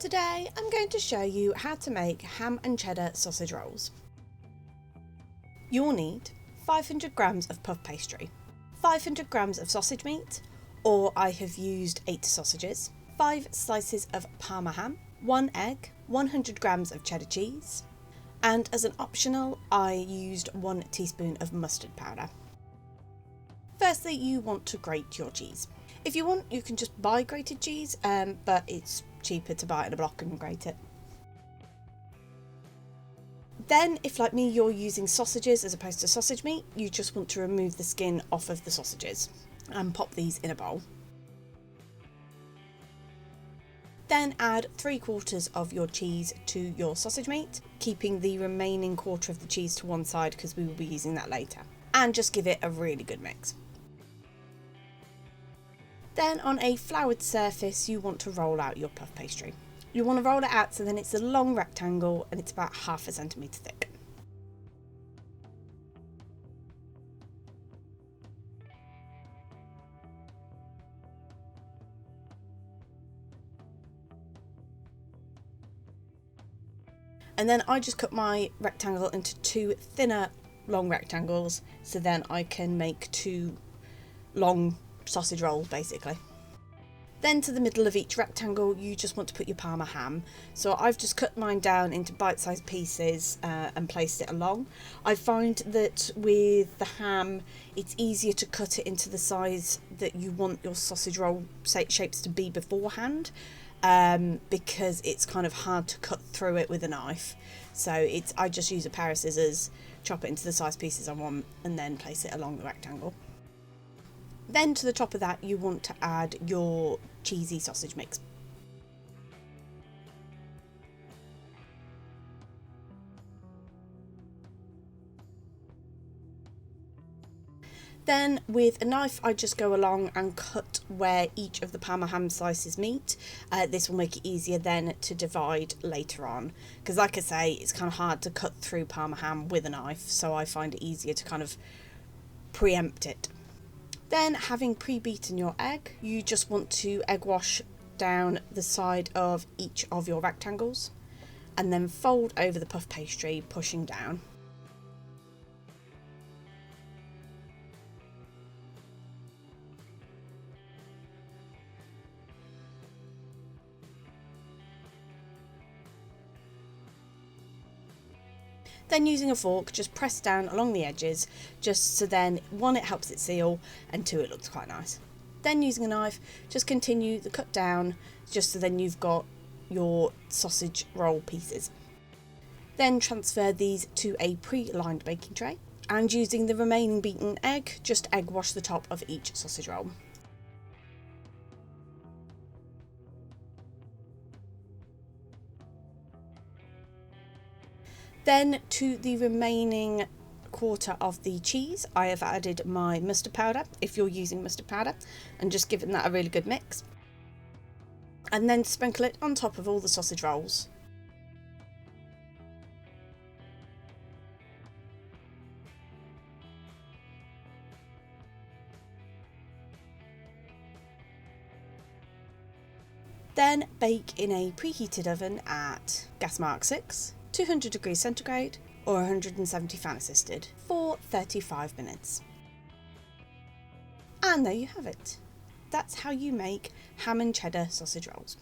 Today I'm going to show you how to make ham and cheddar sausage rolls. You'll need 500 grams of puff pastry, 500 grams of sausage meat, or I have used 8 sausages, 5 slices of Parma ham, 1 egg, 100 grams of cheddar cheese, and as an optional I used 1 teaspoon of mustard powder. Firstly, you want to grate your cheese. If you want, you can just buy grated cheese, but it's cheaper to buy it in a block and grate it. Then, if like me you're using sausages as opposed to sausage meat, you just want to remove the skin off of the sausages and pop these in a bowl. Then add 3/4 of your cheese to your sausage meat, keeping the remaining quarter of the cheese to one side because we will be using that later, and just give it a really good mix. Then on a floured surface you want to roll out your puff pastry. You want to roll it out so then it's a long rectangle and it's about 1/2 centimetre thick. And then I just cut my rectangle into 2 thinner long rectangles so then I can make 2 long sausage rolls basically. Then to the middle of each rectangle you just want to put your Parma ham. So I've just cut mine down into bite-sized pieces and placed it along. I find that with the ham it's easier to cut it into the size that you want your sausage roll shapes to be beforehand, because it's kind of hard to cut through it with a knife. So I just use a pair of scissors, chop it into the size pieces I want and then place it along the rectangle. Then to the top of that you want to add your cheesy sausage mix. Then with a knife I just go along and cut where each of the Parma ham slices meet. This will make it easier then to divide later on, because like I say it's kind of hard to cut through Parma ham with a knife, so I find it easier to kind of preempt it. Then, having pre-beaten your egg, you just want to egg wash down the side of each of your rectangles and then fold over the puff pastry, pushing down. Then using a fork, just press down along the edges, just so then 1, it helps it seal, and 2, it looks quite nice. Then using a knife, just continue the cut down, just so then you've got your sausage roll pieces. Then transfer these to a pre-lined baking tray, and using the remaining beaten egg, just egg wash the top of each sausage roll. Then to the remaining quarter of the cheese I have added my mustard powder, if you're using mustard powder, and just given that a really good mix. And then sprinkle it on top of all the sausage rolls. Then bake in a preheated oven at gas mark 6, 200 degrees centigrade or 170 fan assisted for 35 minutes. And there you have it. That's how you make ham and cheddar sausage rolls.